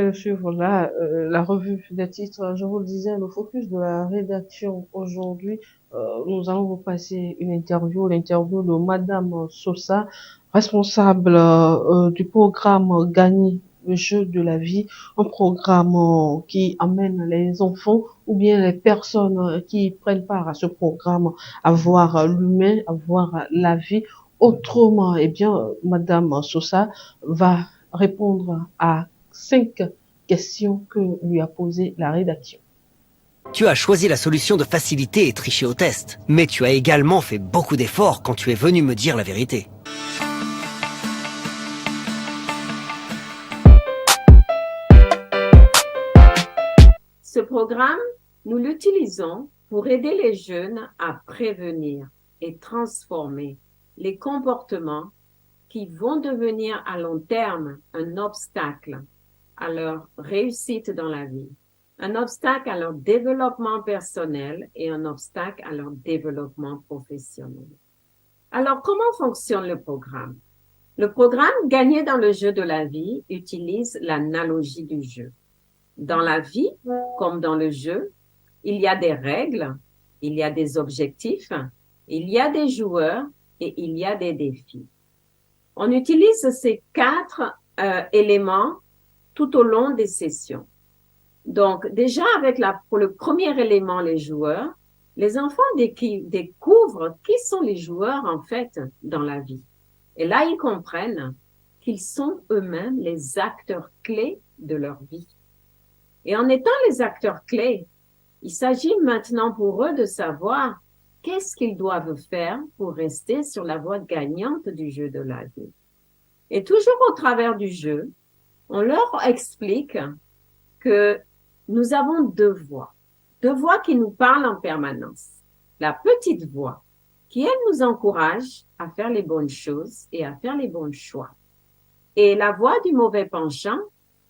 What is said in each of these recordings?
allez suivre là la revue des titres. Je vous le disais, le focus de la rédaction aujourd'hui, nous allons vous passer l'interview de Madame Sosa, responsable du programme Gagner le jeu de la vie, un programme qui amène les enfants ou bien les personnes qui prennent part à ce programme à voir l'humain, à voir la vie autrement. Eh bien, Madame Sosa va répondre à 5 questions que lui a posées la rédaction. Tu as choisi la solution de facilité et tricher au test. Mais tu as également fait beaucoup d'efforts quand tu es venu me dire la vérité. Ce programme, nous l'utilisons pour aider les jeunes à prévenir et transformer les comportements qui vont devenir à long terme un obstacle à leur réussite dans la vie, un obstacle à leur développement personnel et un obstacle à leur développement professionnel. Alors, comment fonctionne le programme? Le programme Gagner dans le jeu de la vie utilise l'analogie du jeu. Dans la vie, comme dans le jeu, il y a des règles, il y a des objectifs, il y a des joueurs et il y a des défis. On utilise ces 4 éléments tout au long des sessions. Donc, déjà pour le premier élément, les joueurs, les enfants découvrent qui sont les joueurs en fait dans la vie. Et là, ils comprennent qu'ils sont eux-mêmes les acteurs clés de leur vie. Et en étant les acteurs clés, il s'agit maintenant pour eux de savoir qu'est-ce qu'ils doivent faire pour rester sur la voie gagnante du jeu de la vie. Et toujours au travers du jeu, on leur explique que nous avons 2 voix qui nous parlent en permanence. La petite voix, qui elle nous encourage à faire les bonnes choses et à faire les bons choix. Et la voix du mauvais penchant,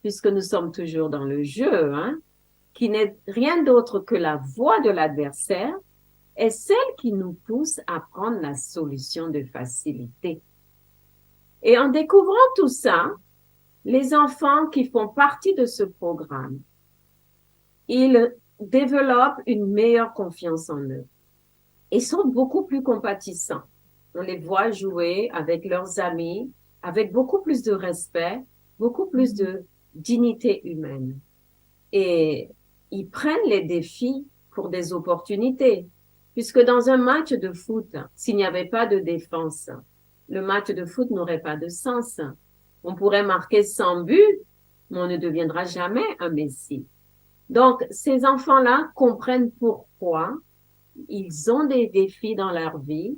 puisque nous sommes toujours dans le jeu, qui n'est rien d'autre que la voix de l'adversaire, est celle qui nous pousse à prendre la solution de facilité. Et en découvrant tout ça, les enfants qui font partie de ce programme, ils développent une meilleure confiance en eux. Ils sont beaucoup plus compatissants. On les voit jouer avec leurs amis, avec beaucoup plus de respect, beaucoup plus de dignité humaine. Et ils prennent les défis pour des opportunités. Puisque dans un match de foot, s'il n'y avait pas de défense, le match de foot n'aurait pas de sens. On pourrait marquer 100 buts, mais on ne deviendra jamais un Messi. Donc, ces enfants-là comprennent pourquoi ils ont des défis dans leur vie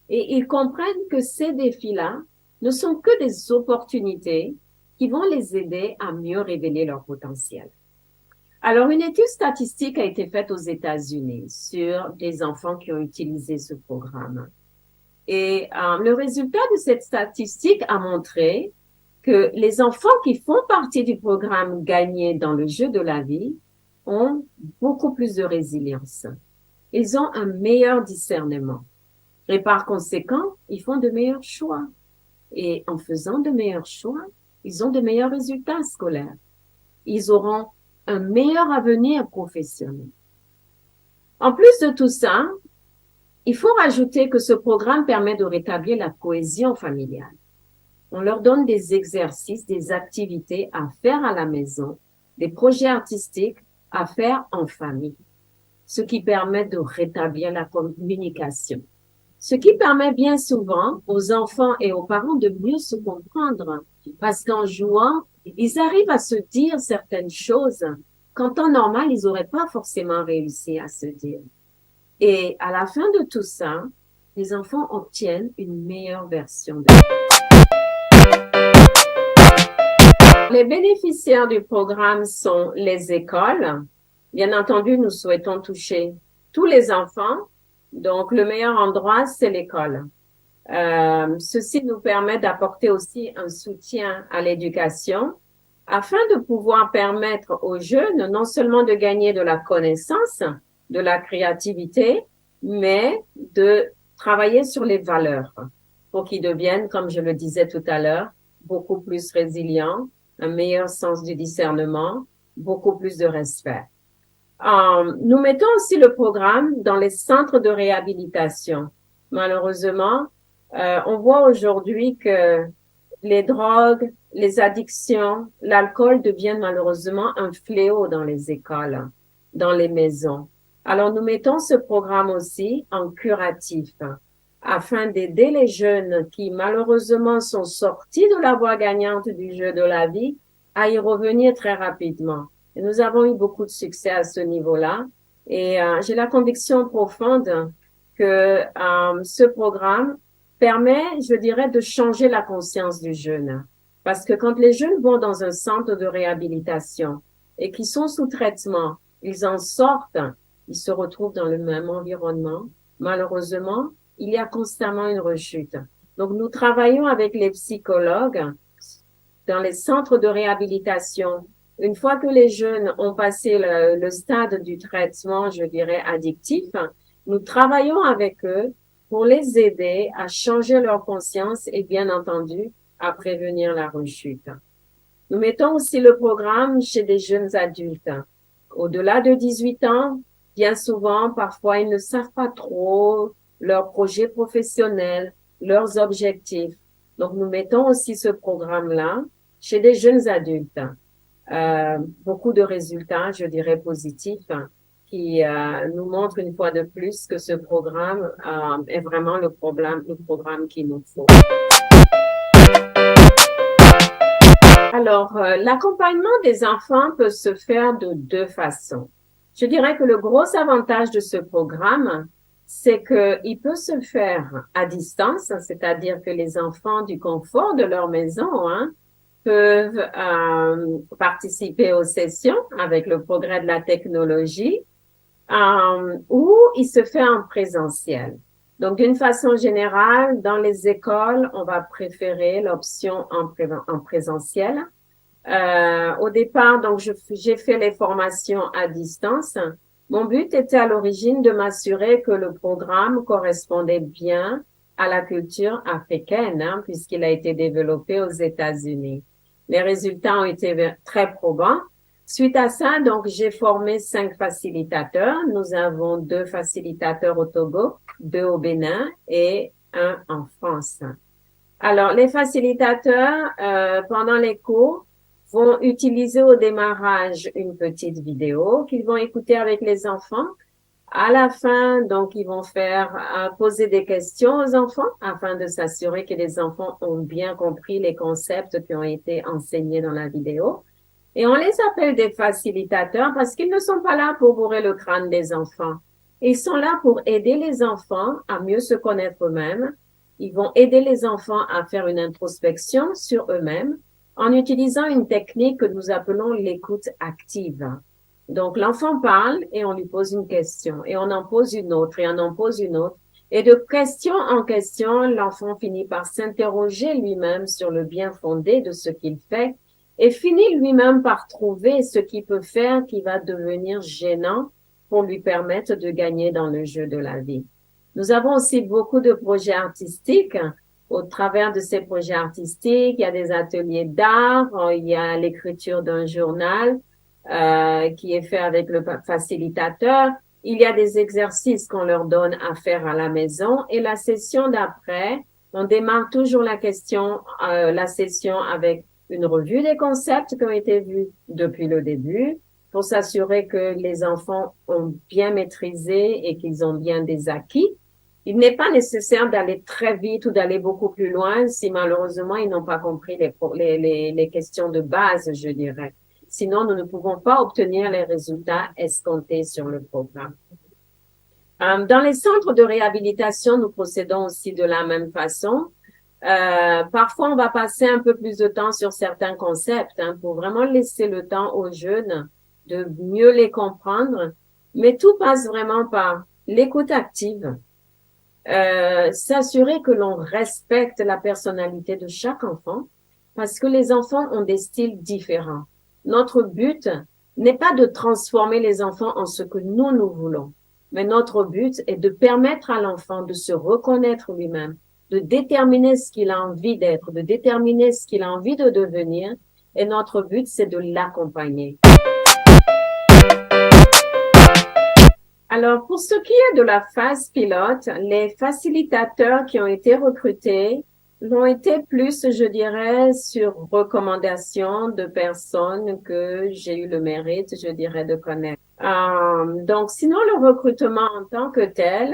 et ils comprennent que ces défis-là ne sont que des opportunités qui vont les aider à mieux révéler leur potentiel. Alors, une étude statistique a été faite aux États-Unis sur des enfants qui ont utilisé ce programme. Et le résultat de cette statistique a montré que les enfants qui font partie du programme Gagner dans le jeu de la vie ont beaucoup plus de résilience. Ils ont un meilleur discernement. Et par conséquent, ils font de meilleurs choix. Et en faisant de meilleurs choix, ils ont de meilleurs résultats scolaires. Ils auront un meilleur avenir professionnel. En plus de tout ça, il faut rajouter que ce programme permet de rétablir la cohésion familiale. On leur donne des exercices, des activités à faire à la maison, des projets artistiques à faire en famille, ce qui permet de rétablir la communication. Ce qui permet bien souvent aux enfants et aux parents de mieux se comprendre, parce qu'en jouant, ils arrivent à se dire certaines choses qu'en temps normal, ils n'auraient pas forcément réussi à se dire. Et à la fin de tout ça, les enfants obtiennent une meilleure version d'eux. Les bénéficiaires du programme sont les écoles. Bien entendu, nous souhaitons toucher tous les enfants. Donc, le meilleur endroit, c'est l'école. Ceci nous permet d'apporter aussi un soutien à l'éducation afin de pouvoir permettre aux jeunes non seulement de gagner de la connaissance, de la créativité, mais de travailler sur les valeurs pour qu'ils deviennent, comme je le disais tout à l'heure, beaucoup plus résilients un meilleur sens du discernement, beaucoup plus de respect. Nous mettons aussi le programme dans les centres de réhabilitation. Malheureusement, on voit aujourd'hui que les drogues, les addictions, l'alcool deviennent malheureusement un fléau dans les écoles, dans les maisons. Alors, nous mettons ce programme aussi en curatif afin d'aider les jeunes qui malheureusement sont sortis de la voie gagnante du jeu de la vie à y revenir très rapidement. Et nous avons eu beaucoup de succès à ce niveau-là. Et j'ai la conviction profonde que ce programme permet, je dirais, de changer la conscience du jeune. Parce que quand les jeunes vont dans un centre de réhabilitation et qui sont sous traitement, ils en sortent, ils se retrouvent dans le même environnement. Malheureusement, il y a constamment une rechute. Donc, nous travaillons avec les psychologues dans les centres de réhabilitation. Une fois que les jeunes ont passé le stade du traitement, je dirais, addictif, nous travaillons avec eux pour les aider à changer leur conscience et bien entendu à prévenir la rechute. Nous mettons aussi le programme chez des jeunes adultes. Au-delà de 18 ans, bien souvent, parfois, ils ne savent pas trop leurs projets professionnels, leurs objectifs. Donc, nous mettons aussi ce programme-là chez des jeunes adultes. Beaucoup de résultats, je dirais, positifs qui nous montrent une fois de plus que ce programme est vraiment le programme qu'il nous faut. Alors, l'accompagnement des enfants peut se faire de deux façons. Je dirais que le gros avantage de ce programme, c'est qu'il peut se faire à distance, c'est-à-dire que les enfants du confort de leur maison peuvent participer aux sessions avec le progrès de la technologie, ou il se fait en présentiel. Donc, d'une façon générale, dans les écoles, on va préférer l'option en présentiel. Au départ, donc, j'ai fait les formations à distance. Mon but était à l'origine de m'assurer que le programme correspondait bien à la culture africaine, puisqu'il a été développé aux États-Unis. Les résultats ont été très probants. Suite à ça, donc, j'ai formé 5 facilitateurs. Nous avons 2 facilitateurs au Togo, 2 au Bénin et 1 en France. Alors, les facilitateurs, pendant les cours, vont utiliser au démarrage une petite vidéo qu'ils vont écouter avec les enfants. À la fin, donc, ils vont poser des questions aux enfants afin de s'assurer que les enfants ont bien compris les concepts qui ont été enseignés dans la vidéo. Et on les appelle des facilitateurs parce qu'ils ne sont pas là pour bourrer le crâne des enfants. Ils sont là pour aider les enfants à mieux se connaître eux-mêmes. Ils vont aider les enfants à faire une introspection sur eux-mêmes en utilisant une technique que nous appelons l'écoute active. Donc, l'enfant parle et on lui pose une question et on en pose une autre et on en pose une autre. Et de question en question, l'enfant finit par s'interroger lui-même sur le bien fondé de ce qu'il fait et finit lui-même par trouver ce qu'il peut faire qui va devenir gênant pour lui permettre de gagner dans le jeu de la vie. Nous avons aussi beaucoup de projets artistiques. Au travers de ces projets artistiques, il y a des ateliers d'art, il y a l'écriture d'un journal qui est fait avec le facilitateur. Il y a des exercices qu'on leur donne à faire à la maison. Et la session d'après, on démarre toujours la session avec une revue des concepts qui ont été vus depuis le début pour s'assurer que les enfants ont bien maîtrisé et qu'ils ont bien des acquis. Il n'est pas nécessaire d'aller très vite ou d'aller beaucoup plus loin si malheureusement ils n'ont pas compris les questions de base, je dirais. Sinon, nous ne pouvons pas obtenir les résultats escomptés sur le programme. Dans les centres de réhabilitation, nous procédons aussi de la même façon. Parfois, on va passer un peu plus de temps sur certains concepts pour vraiment laisser le temps aux jeunes de mieux les comprendre. Mais tout passe vraiment par l'écoute active, s'assurer que l'on respecte la personnalité de chaque enfant parce que les enfants ont des styles différents. Notre but n'est pas de transformer les enfants en ce que nous voulons, mais notre but est de permettre à l'enfant de se reconnaître lui-même, de déterminer ce qu'il a envie d'être, de déterminer ce qu'il a envie de devenir et notre but, c'est de l'accompagner. Alors, pour ce qui est de la phase pilote, les facilitateurs qui ont été recrutés l'ont été plus, je dirais, sur recommandation de personnes que j'ai eu le mérite, je dirais, de connaître. Donc, sinon, le recrutement en tant que tel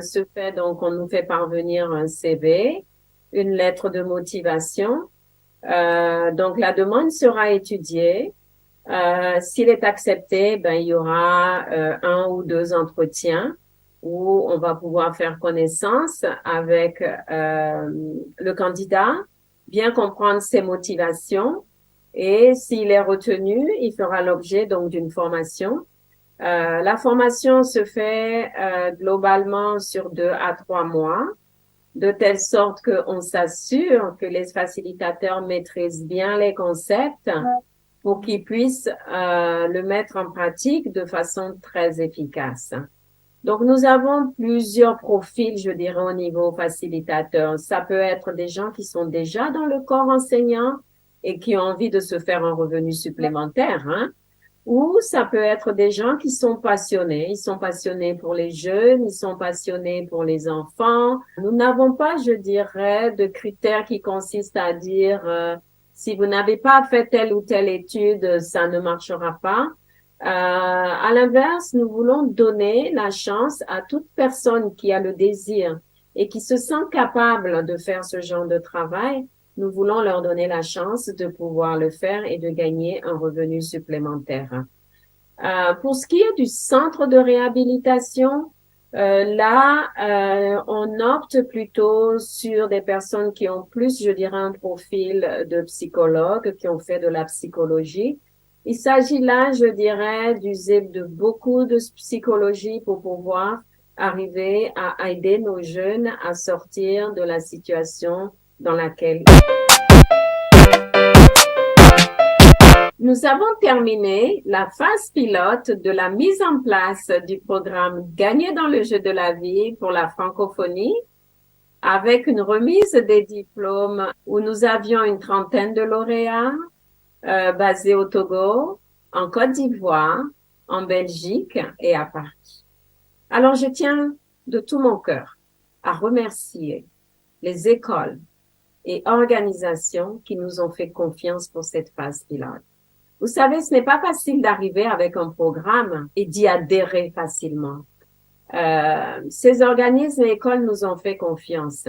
se fait, donc, on nous fait parvenir un CV, une lettre de motivation. Donc, la demande sera étudiée. S'il est accepté, ben, il y aura 1 ou 2 entretiens où on va pouvoir faire connaissance avec le candidat, bien comprendre ses motivations et s'il est retenu, il fera l'objet donc d'une formation. La formation se fait globalement sur 2 à 3 mois, de telle sorte qu'on s'assure que les facilitateurs maîtrisent bien les concepts pour qu'ils puissent le mettre en pratique de façon très efficace. Donc, nous avons plusieurs profils, je dirais, au niveau facilitateur. Ça peut être des gens qui sont déjà dans le corps enseignant et qui ont envie de se faire un revenu supplémentaire, hein. Ou ça peut être des gens qui sont passionnés. Ils sont passionnés pour les jeunes, ils sont passionnés pour les enfants. Nous n'avons pas, je dirais, de critères qui consistent à dire si vous n'avez pas fait telle ou telle étude, ça ne marchera pas. À l'inverse, nous voulons donner la chance à toute personne qui a le désir et qui se sent capable de faire ce genre de travail. Nous voulons leur donner la chance de pouvoir le faire et de gagner un revenu supplémentaire. Pour ce qui est du centre de réhabilitation, on opte plutôt sur des personnes qui ont plus, je dirais, un profil de psychologue, qui ont fait de la psychologie. Il s'agit là, je dirais, d'user de beaucoup de psychologie pour pouvoir arriver à aider nos jeunes à sortir de la situation dans laquelle nous avons terminé la phase pilote de la mise en place du programme Gagner dans le jeu de la vie pour la francophonie avec une remise des diplômes où nous avions une trentaine de lauréats basés au Togo, en Côte d'Ivoire, en Belgique et à Paris. Alors, je tiens de tout mon cœur à remercier les écoles et organisations qui nous ont fait confiance pour cette phase pilote. Vous savez, ce n'est pas facile d'arriver avec un programme et d'y adhérer facilement. Ces organismes et écoles nous ont fait confiance.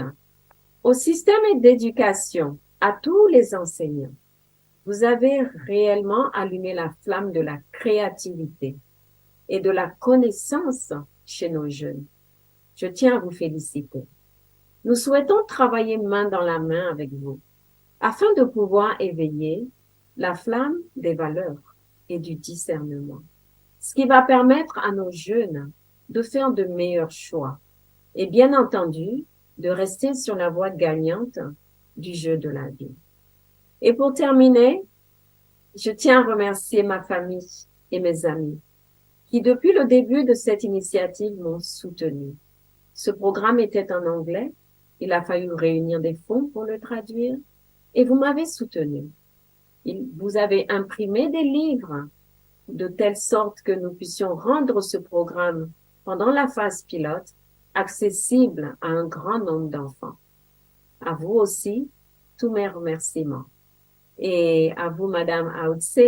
Au système d'éducation, à tous les enseignants, vous avez réellement allumé la flamme de la créativité et de la connaissance chez nos jeunes. Je tiens à vous féliciter. Nous souhaitons travailler main dans la main avec vous afin de pouvoir éveiller la flamme des valeurs et du discernement, ce qui va permettre à nos jeunes de faire de meilleurs choix et bien entendu de rester sur la voie gagnante du jeu de la vie. Et pour terminer, je tiens à remercier ma famille et mes amis qui depuis le début de cette initiative m'ont soutenu. Ce programme était en anglais. Il a fallu réunir des fonds pour le traduire et vous m'avez soutenu. Vous avez imprimé des livres de telle sorte que nous puissions rendre ce programme pendant la phase pilote accessible à un grand nombre d'enfants. À vous aussi, tous mes remerciements. Et à vous, Madame Aoutse,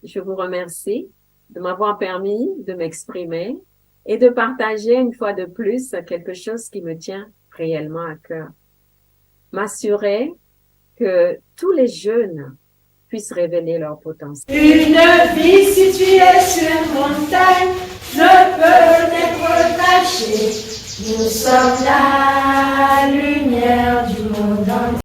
je vous remercie de m'avoir permis de m'exprimer et de partager une fois de plus quelque chose qui me tient réellement à cœur. M'assurer que tous les jeunes puissent révéler leur potentiel. Une vie située sur une montagne ne peut être cachée. Nous sommes là.